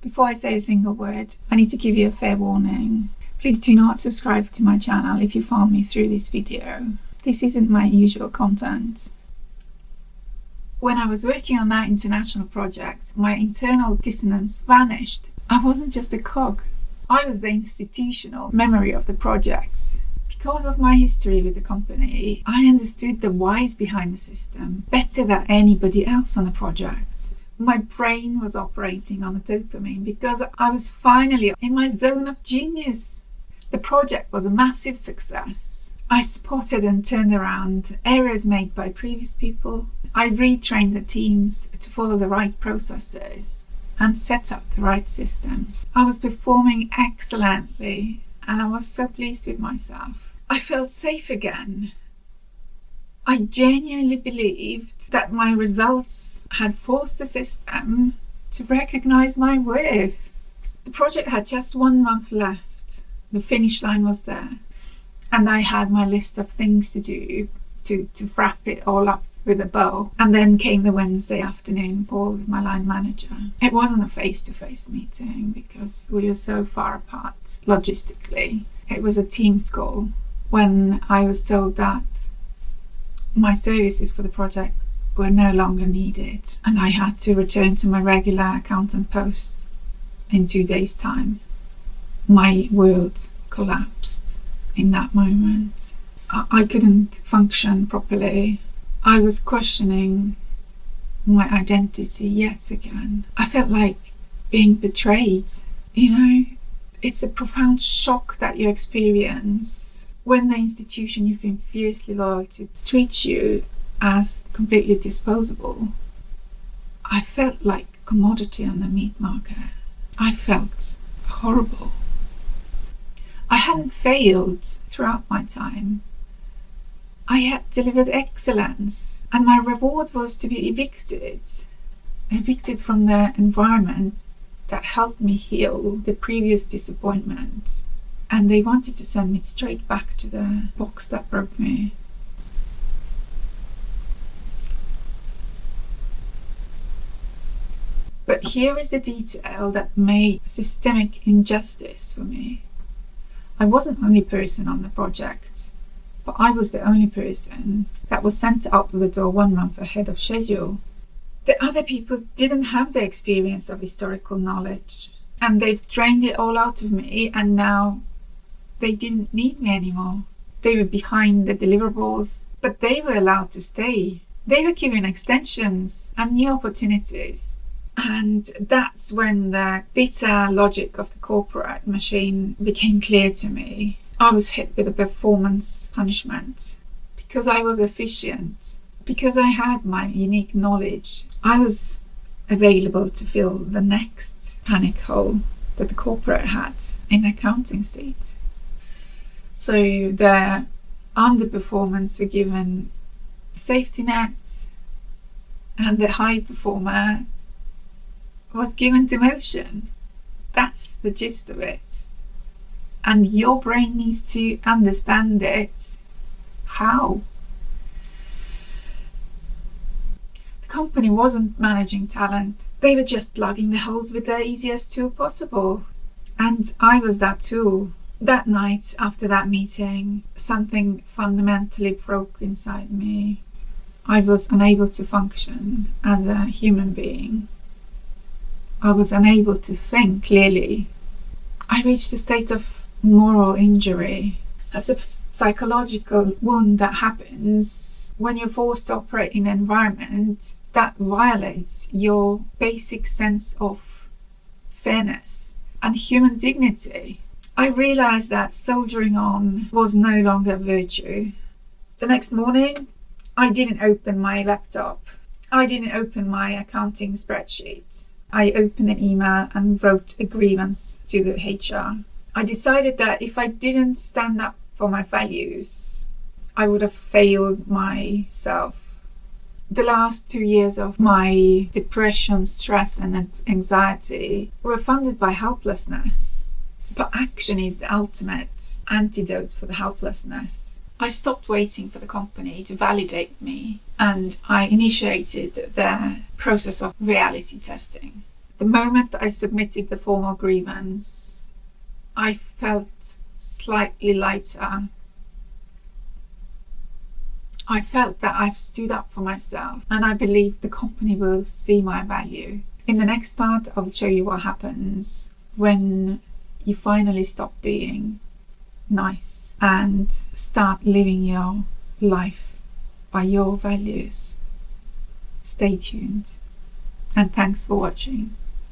Before I say a single word, I need to give you a fair warning. Please do not subscribe to my channel if you found me through this video. This isn't my usual content. When I was working on that international project, my internal dissonance vanished. I wasn't just a cog. I was the institutional memory of the project. Because of my history with the company, I understood the whys behind the system better than anybody else on the project. My brain was operating on a dopamine because I was finally in my zone of genius. The project was a massive success. I spotted and turned around errors made by previous people. I retrained the teams to follow the right processes and set up the right system. I was performing excellently and I was so pleased with myself. I felt safe again. I genuinely believed that my results had forced the system to recognize my worth. The project had just 1 month left. The finish line was there. And I had my list of things to do to wrap it all up with a bow. And then came the Wednesday afternoon call with my line manager. It wasn't a face-to-face meeting because we were so far apart logistically. It was a Teams call when I was told that my services for the project were no longer needed and I had to return to my regular accountant post in 2 days' time. My world collapsed in that moment. I couldn't function properly. I was questioning my identity yet again. I felt like being betrayed, It's a profound shock that you experience when the institution you've been fiercely loyal to treats you as completely disposable. I felt like a commodity on the meat market. I felt horrible. I hadn't failed throughout my time. I had delivered excellence, and my reward was to be evicted from the environment that helped me heal the previous disappointments. And they wanted to send me straight back to the box that broke me. But here is the detail that made systemic injustice for me. I wasn't the only person on the project, but I was the only person that was sent out of the door 1 month ahead of schedule. The other people didn't have the experience of historical knowledge, and they've drained it all out of me, and now they didn't need me anymore. They were behind the deliverables, but they were allowed to stay. They were given extensions and new opportunities. And that's when the bitter logic of the corporate machine became clear to me. I was hit with a performance punishment. Because I was efficient, because I had my unique knowledge, I was available to fill the next panic hole that the corporate had in the accounting seat. So the underperformance were given safety nets, and the high performer was given demotion. That's the gist of it. And your brain needs to understand it. How? The company wasn't managing talent. They were just plugging the holes with the easiest tool possible. And I was that tool. That night after that meeting, something fundamentally broke inside me. I was unable to function as a human being. I was unable to think clearly. I reached a state of moral injury. That's a psychological wound that happens when you're forced to operate in an environment that violates your basic sense of fairness and human dignity. I realized that soldiering on was no longer a virtue. The next morning, I didn't open my laptop. I didn't open my accounting spreadsheet. I opened an email and wrote a grievance to the HR. I decided that if I didn't stand up for my values, I would have failed myself. The last 2 years of my depression, stress, and anxiety were funded by helplessness. But action is the ultimate antidote for the helplessness. I stopped waiting for the company to validate me, and I initiated the process of reality testing. The moment I submitted the formal grievance, I felt slightly lighter. I felt that I've stood up for myself, and I believe the company will see my value. In the next part, I'll show you what happens when you finally stop being nice and start living your life by your values. Stay tuned, and thanks for watching.